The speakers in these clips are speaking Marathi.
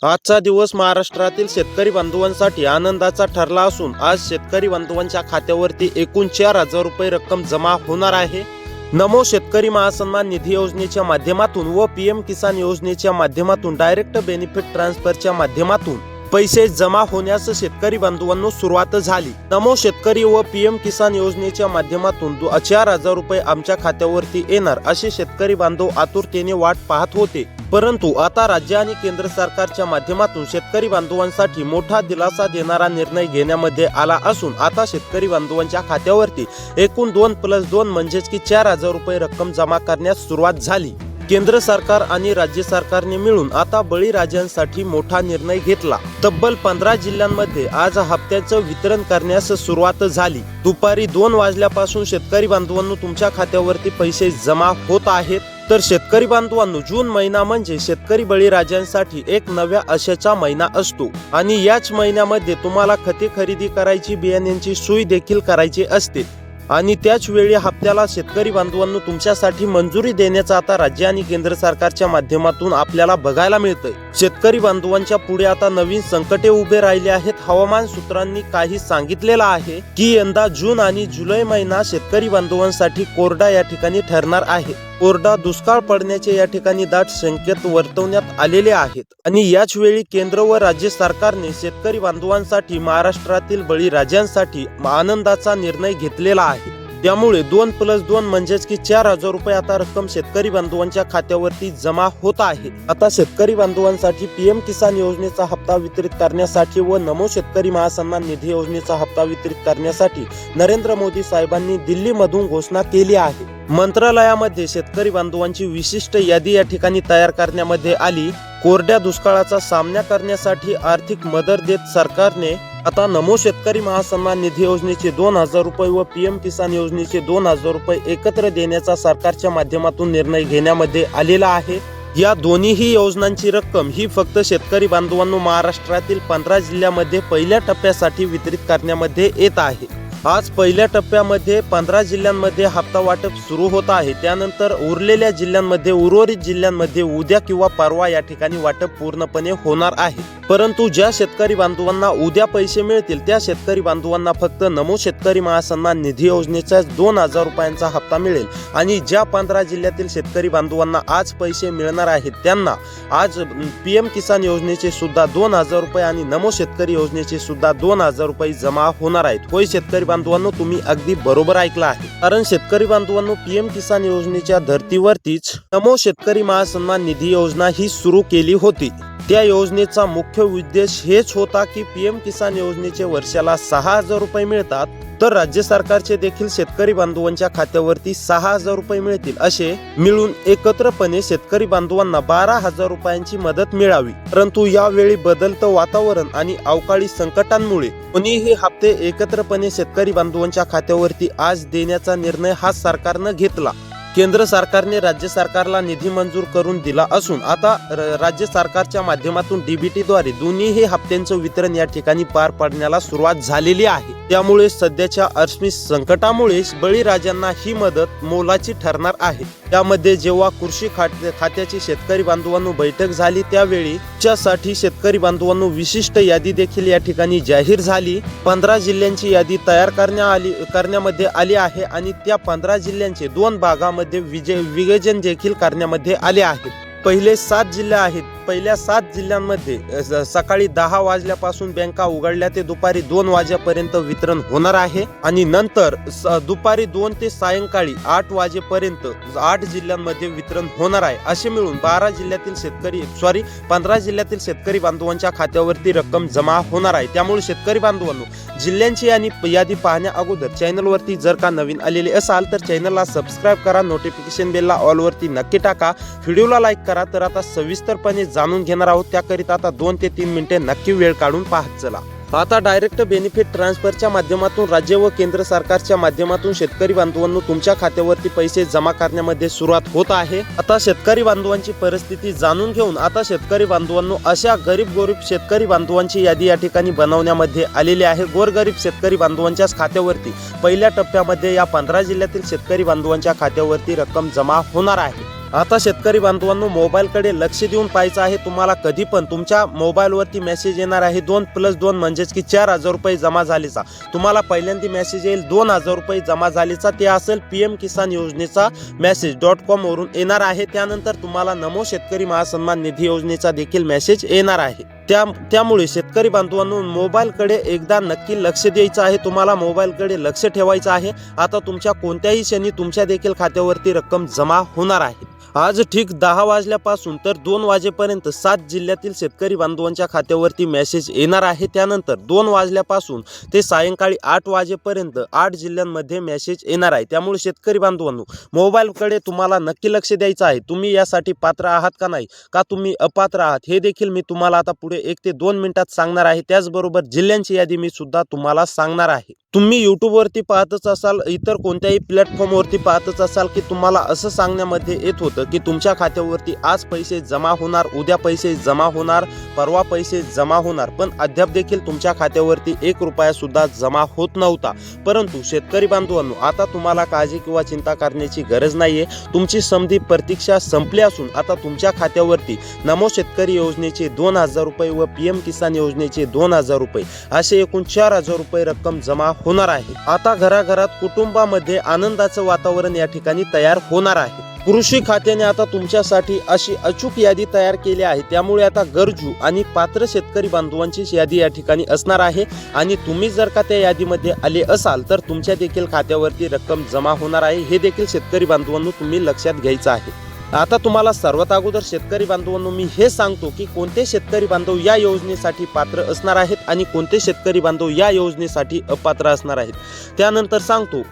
आजचा दिवस महाराष्ट्रातील शेतकरी बांधवांसाठी आनंदाचा ठरला असून आज शेतकरी बांधवांच्या खात्यावरती एकूण 4,000 रुपये रक्कम जमा होणार आहे। नमो शेतकरी महासन्मान निधी योजनेच्या माध्यमातून व पीएम किसान योजनेच्या माध्यमातून डायरेक्ट बेनिफिट ट्रान्सफरच्या माध्यमातून पैसे जमा होण्यास शेतकरी बांधवांनो सुरुवात झाली। नमो शेतकरी व पीएम किसान योजनेच्या माध्यमातून 4,000 रुपये आमच्या खात्यावरती येणार असे शेतकरी बांधव आतुरतेने वाट पाहत होते, परंतु आता राज्य आणि केंद्र सरकारच्या माध्यमातून शेतकरी बांधवांसाठी मोठा दिलासा देणारा निर्णय घेण्यामध्ये आला असून आता शेतकरी बांधवांच्या खात्यावरती एकूण 2+2 म्हणजेच की 4,000 रुपये रक्कम जमा करण्यास सुरुवात झाली। केंद्र सरकार आणि राज्य सरकारने मिळून आता बळीराजांसाठी मोठा निर्णय घेतला। तब्बल 15 जिल्ह्यांमध्ये आज हप्त्याचं वितरण करण्यास सुरुवात झाली। दुपारी 2 वाजल्यापासून शेतकरी बांधवांनो तुमच्या खात्यावरती पैसे जमा होत आहेत। तर शेतकरी बांधवांनो, जून महिना म्हणजे शेतकरी बळीराजांसाठी एक नव्या आशेचा महिना असतो आणि याच महिन्यामध्ये तुम्हाला खते खरेदी करायची, बियाण्यांची सोय देखील करायची असते आणि त्याच वेळी हप्त्याला शेतकरी बांधवांनो तुमच्यासाठी मंजुरी देण्याचा आता राज्य आणि केंद्र सरकारच्या माध्यमातून आपल्याला बघायला मिळतंय। शेतकरी बांधवांच्या पुढे आता नवीन संकटे उभे राहिले आहेत। हवामान सूत्रांनी काही सांगितलेलं आहे की यंदा जून आणि जुलै महिना शेतकरी बांधवांसाठी कोरडा या ठिकाणी ठरणार आहे। कोरडा दुष्काळ पडण्याचे या ठिकाणी दाट संकेत वर्तवण्यात आलेले आहेत आणि याच वेळी केंद्र व राज्य सरकारने शेतकरी बांधवांसाठी महाराष्ट्रातील बळीराजांसाठी आनंदाचा निर्णय घेतलेला आहे। त्यामुळे 2+2 म्हणजेच की 4,000 रुपये आता रक्कम शेतकरी बांधवांच्या खात्यावरती जमा होत आहे। आता शेतकरी बांधवांसाठी पीएम किसान योजनेचा हप्ता वितरित करण्यासाठी व नमो शेतकरी महासन्मान निधी योजनेचा हप्ता वितरित करण्यासाठी नरेंद्र मोदी साहेबांनी दिल्लीमधून घोषणा केली आहे। मंत्रालयामध्ये शेतकरी बांधवांची विशिष्ट यादी या ठिकाणी तयार करण्यामध्ये आली। कोरड्या दुष्काळाचा सामना करण्यासाठी आर्थिक मदत देत सरकारने आता नमो शेतकरी महासन्मान निधी योजनेचे 2,000 रुपये व पीएम किसान योजनेचे 2,000 रुपये एकत्र देण्याचा सरकारच्या माध्यमातून निर्णय घेण्यामध्ये आलेला आहे। या दोन्ही योजनांची रक्कम ही फक्त शेतकरी बांधवांनो महाराष्ट्रातील 15 जिल्ह्यामध्ये पहिल्या टप्प्यासाठी वितरित करण्यामध्ये येत आहे। आज पहिल्या टप्प्यामध्ये 15 जिल्ह्यांमध्ये हप्ता वाटप सुरू होत आहे। त्यानंतर उरलेल्या जिल्ह्यांमध्ये, उर्वरित जिल्ह्यांमध्ये उद्या किंवा परवा या ठिकाणी वाटप पूर्णपणे होणार आहे। परंतु ज्या शेतकरी बांधवांना उद्या पैसे मिळतील त्या शेतकरी बांधवांना फक्त नमो शेतकरी महासन्मान निधी योजनेचा 2,000 रुपयांचा हप्ता मिळेल आणि ज्या 15 जिल्ह्यातील शेतकरी बांधवांना आज पैसे मिळणार आहेत त्यांना आज पीएम किसान योजनेचे सुद्धा 2,000 रुपये आणि नमो शेतकरी योजनेचे सुद्धा 2,000 रुपये जमा होणार आहेत। होय शेतकरी बांधवांनो, तुम्ही अगदी बरोबर ऐकलं आहे, कारण शेतकरी बांधवांनो पीएम किसान योजनेच्या धर्तीवरतीच नमो शेतकरी महासन्मान निधी योजना ही सुरू केली होती। त्या योजनेचा मुख्य उद्देश हेच होता की पीएम किसान योजनेचे वर्षाला 6,000 रुपये मिळतात, तर राज्य सरकारचे देखील शेतकरी बांधवांच्या खात्यावरती 6,000 रुपये मिळतील, असे मिळून एकत्रपणे शेतकरी बांधवांना 12,000 रुपयांची मदत मिळावी। परंतु यावेळी बदलतं वातावरण आणि अवकाळी संकटांमुळे कोणीही हप्ते एकत्रपणे शेतकरी बांधवांच्या खात्यावरती आज देण्याचा निर्णय हा सरकारनं घेतला। केंद्र सरकारने राज्य सरकारला निधी मंजूर करून दिला असून आता राज्य सरकारच्या माध्यमातून डीबीटीद्वारे दोन्ही हप्त्यांचं वितरण या ठिकाणी पार पाडण्याला सुरुवात झालेली आहे। त्यामुळे सध्याच्या आर्थिक संकटामुळे बळीराजांना ही मदत मोलाची ठरणार आहे। त्यामध्ये जेव्हा कृषी खात्याची शेतकरी बांधवांनो बैठक झाली त्यावेळी त्यासाठी शेतकरी बांधवांनो विशिष्ट यादी देखील या ठिकाणी जाहीर झाली। 15 जिल्ह्यांची यादी तयार करण्यामध्ये आली आहे आणि त्या 15 जिल्ह्यांचे 2 भागामध्ये विभाजन देखील करण्यामध्ये आले आहे। पहिले 7 जिल्हे आहेत। पहिल्या 7 जिल्ह्यांमध्ये सकाळी 10 वाजल्यापासून बँका उघडल्या ते दुपारी 2 वाजेपर्यंत वितरण होणार आहे आणि नंतर दुपारी 2 ते सायंकाळी 8 वाजेपर्यंत 8 जिल्ह्यांमध्ये वितरण होणार आहे। असे मिळून 15 जिल्ह्यातील शेतकरी बांधवांच्या खात्यावरती रक्कम जमा होणार आहे। त्यामुळे शेतकरी बांधवांनो, जिल्ह्यांची आणि यादी पाहण्या अगोदर चॅनलवरती जर का नवीन आलेले असाल तर चॅनलला सबस्क्राईब करा, नोटिफिकेशन बेलला ऑल वरती नक्की टाका, व्हिडिओला लाईक करा। तर आता सविस्तरपणे जाणून घेणार आहोत, त्याकरिता आता 2 ते 3 मिनिटे नक्की वेळ काढून पाहत चला। आता डायरेक्ट बेनिफिट ट्रान्सफरच्या माध्यमातून राज्य व केंद्र सरकारच्या माध्यमातून शेतकरी बांधवांनो तुमच्या खात्यावरती पैसे जमा करण्यामध्ये सुरुवात होत आहे। आता शेतकरी बांधवांची परिस्थिती जाणून घेऊन आता शेतकरी बांधवांनो अशा गरीब शेतकरी बांधवांची यादी या ठिकाणी बनवण्यामध्ये आलेली आहे। गोरगरीब शेतकरी बांधवांच्याच खात्यावरती पहिल्या टप्प्यामध्ये या 15 जिल्ह्यातील शेतकरी बांधवांच्या खात्यावरती रक्कम जमा होणार आहे। आता शेतकरी बांधवांनो, मोबाईलकडे लक्ष देऊन पाहायचं आहे. तुम्हाला कधी पण तुमच्या मोबाईलवरती मेसेज येणार आहे 2+2 म्हणजेच की 4,000 रुपये जमा झालेचा. तुम्हाला पहिल्यांदा मेसेज येईल 2,000 रुपये जमा झालेचा. ते असेल PM किसान योजनेचा message.com वरून येणार आहे. त्यानंतर तुम्हाला नमो शेतकरी महासन्मान निधी योजनेचा देखील मेसेज येणार आहे. त्यामुळे शेतकरी बांधवांनो, मोबाईलकडे एकदा नक्की लक्ष द्यायचं आहे. तुम्हाला मोबाईलकडे लक्ष ठेवायचं आहे. आता तुमच्या कोणत्याही क्षणी तुमच्या देखील खात्यावरती रक्कम जमा होणार आहे. आज ठीक 10 वाजल्यापासून तर 2 वाजेपर्यंत 7 जिल्ह्यातील शेतकरी बांधवांच्या खात्यावरती मेसेज येणार आहे. त्यानंतर 2 वाजल्यापासून ते सायंकाळी 8 वाजेपर्यंत 8 जिल्ह्यांमध्ये मेसेज येणार आहे. त्यामुळे शेतकरी बांधवांनो, मोबाईलकडे तुम्हाला नक्की लक्ष द्यायचं आहे. तुम्ही यासाठी पात्र आहात का नाही, का तुम्ही अपात्र आहात, हे देखील मी तुम्हाला आता पुढे 1 ते 2 मिनिटात सांगणार आहे. त्याचबरोबर जिल्ह्यांची यादी मी सुद्धा तुम्हाला सांगणार आहे. तुम्ही यूट्यूबवरती पाहतच असाल, इतर कोणत्याही प्लॅटफॉर्मवरती पाहतच असाल की तुम्हाला असं सांगण्यामध्ये येत होतं की तुमच्या खात्यावरती आज पैसे जमा होणार, उद्या पैसे जमा होणार, परवा पैसे जमा होणार, पण अद्याप देखील तुमच्या खात्यावरती 1 रुपया सुद्धा जमा होत नव्हता. परंतु शेतकरी बांधवांनो, आता तुम्हाला काळजी किंवा चिंता करण्याची गरज नाहीये. तुमची समधी प्रतीक्षा संपली असून आता तुमच्या खात्यावरती नमो शेतकरी योजनेचे 2,000 रुपये व PM किसान योजनेचे 2,000 रुपये असे एकूण 4,000 रुपये रक्कम जमा होणार आहे. आता घराघरात कुटुंबामध्ये आनंदाचं वातावरण या ठिकाणी तयार होणार आहे. कृषी खात्याने आता तुमच्यासाठी अशी अचूक यादी तयार केली आहे. त्यामुळे आता गरजू आणि पात्र शेतकरी बांधवांची यादी या ठिकाणी असणार आहे. आणि तुम्ही जर का त्या यादीमध्ये आले असाल तर तुमच्या देखील खात्यावरती रक्कम जमा होणार आहे. हे देखील शेतकरी बांधवांनो तुम्ही लक्षात घ्यायचं आहे. आता तुम्हाला सर्वात अगोदर शेतकरी बांधवांनो मी हे सांगतो की कोणते शेतकरी बांधव या योजनेसाठी पात्र असणार आहेत आणि कोणते शेतकरी बांधव या योजनेसाठी अपात्र असणार आहेत. त्यानंतर सांगतो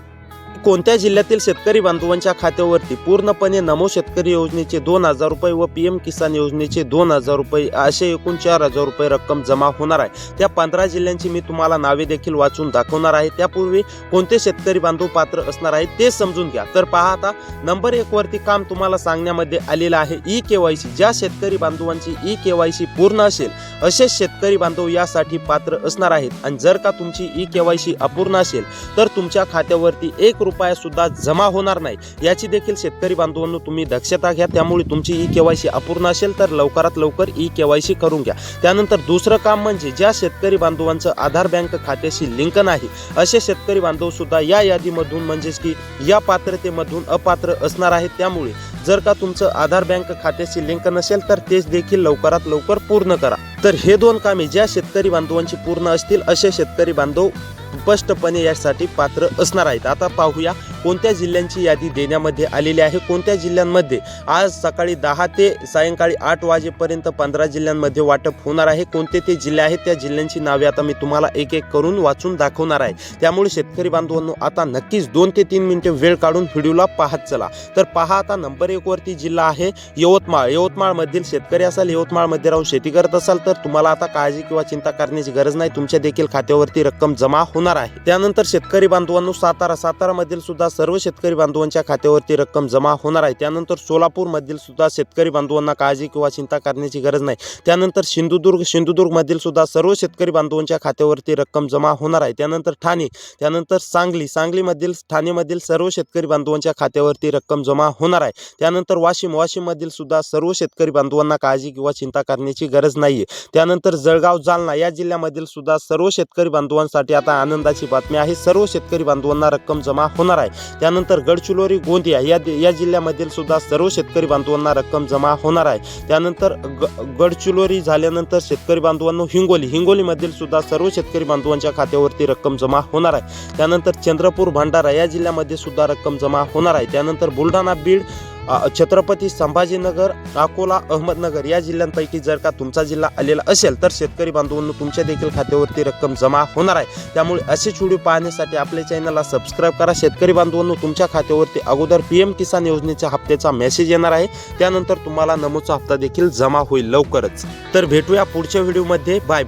कोणत्या जिल्ह्यातील शेतकरी बांधवांच्या खात्यावरती पूर्णपणे नमो शेतकरी योजनेचे 2,000 रुपये व PM किसान योजनेचे 2,000 रुपये असे एकूण 4,000 रुपये रक्कम जमा होणार आहे. त्या 15 जिल्ह्यांची मी तुम्हाला नावे देखील वाचून दाखवणार आहे. त्यापूर्वी कोणते शेतकरी बांधव पात्र असणार आहेत ते समजून घ्या. तर पहा, आता नंबर 1 वरती काम तुम्हाला सांगण्यामध्ये आलेलं आहे EKYC. ज्या शेतकरी बांधवांची EKYC पूर्ण असेल असे शेतकरी बांधव यासाठी पात्र असणार आहेत. आणि जर का तुमची EKYC अपूर्ण असेल तर तुमच्या खात्यावरती 1 रुपया सुद्धा जमा होणार नाही. याची देखील शेतकरी बांधवांनो तुम्ही दक्षता घ्या. त्यामुळे तुमची EKYC अपूर्ण असेल तर लवकरात लवकर EKYC करून घ्या. त्यानंतर दुसरं काम म्हणजे ज्या शेतकरी बांधवांचं आधार बँक खात्याशी लिंक नाही असे शेतकरी बांधव सुद्धा या यादीमधून म्हणजेच की या पात्रतेमधून अपात्र असणार आहेत. त्यामुळे जर का तुमचं आधार बँक खात्याशी लिंक नसेल तर तेच देखील लवकरात लवकर पूर्ण करा. तर हे 2 कामे ज्या शेतकरी बांधवांची पूर्ण असतील असे शेतकरी बांधव स्पष्टपणे यासाठी पात्र असणार आहेत. आता पाहूया कोणत्या जिल्ह्यांची यादी देण्यामध्ये आलेली आहे. कोणत्या जिल्ह्यांमध्ये आज सकाळी 10 ते सायंकाळी 8 वाजेपर्यंत 15 जिल्ह्यांमध्ये वाटप होणार आहे. कोणते ते जिल्हे आहेत त्या जिल्ह्यांची नावे आता मी तुम्हाला एक एक करून वाचून दाखवणार आहे. त्यामुळे शेतकरी बांधवांनो आता नक्कीच 2 ते 3 मिनिटे वेळ काढून व्हिडिओला पाहत चला. तर पहा, आता नंबर 1 वरती जिल्हा आहे यवतमाळ. यवतमाळ मधील शेतकरी असाल, यवतमाळ मध्ये राहून शेती करत असाल तर तुम्हाला आता काळजी किंवा चिंता करण्याची गरज नाही. तुमच्या देखील खात्यावरती रक्कम जमा होणार आहे. त्यानंतर शेतकरी बांधवांनो सातारा मधील सुद्धा सर्व शेतकरी बांधवांच्या खात्यावरती रक्कम जमा होणार आहे. त्यानंतर सोलापूर मधील सुद्धा शेतकरी बांधवांना काळजी किंवा चिंता करण्याची गरज नाही. त्यानंतर सिंधुदुर्ग मधील सुद्धा सर्व शेतकरी बांधवांच्या खात्यावरती रक्कम जमा होणार आहे. त्यानंतर ठाणे, त्यानंतर ठाणे मधील सर्व शेतकरी बांधवांच्या खात्यावरती रक्कम जमा होणार आहे. त्यानंतर वाशिम मधील सुद्धा सर्व शेतकरी बांधवांना काळजी किंवा चिंता करण्याची गरज नाहीये. त्यानंतर जळगाव, जालना या जिल्ह्यामधील सुद्धा सर्व शेतकरी बांधवांसाठी आता आनंदाची बातमी आहे. सर्व शेतकरी बांधवांना रक्कम जमा होणार आहे. त्यानंतर गडचिरोली, गोंदिया या जिल्ह्यामधील सुद्धा सर्व शेतकरी बांधवांना रक्कम जमा होणार आहे. त्यानंतर गडचिरोली झाल्यानंतर शेतकरी बांधवांनो हिंगोली मधील सुद्धा सर्व शेतकरी बांधवांच्या खात्यावरती रक्कम जमा होणार आहे. त्यानंतर चंद्रपूर, भंडारा या जिल्ह्यामध्ये सुद्धा रक्कम जमा होणार आहे. त्यानंतर बुलढाणा, बीड, छत्रपती संभाजीनगर, अकोला, अहमदनगर या जिल्ह्यांपैकी जर का तुमचा जिल्हा आलेला असेल तर शेतकरी बांधवांनो तुमच्या देखील खात्यावरती रक्कम जमा होणार आहे. त्यामुळे असे व्हिडिओ पाहण्यासाठी आपल्या चॅनलला सबस्क्राईब करा. शेतकरी बांधवांनो तुमच्या खात्यावरती अगोदर PM किसान योजनेच्या हप्त्याचा मेसेज येणार आहे. त्यानंतर तुम्हाला नमोचा हप्ता देखील जमा होईल लवकरच. तर भेटूया पुढच्या व्हिडिओमध्ये. बाय.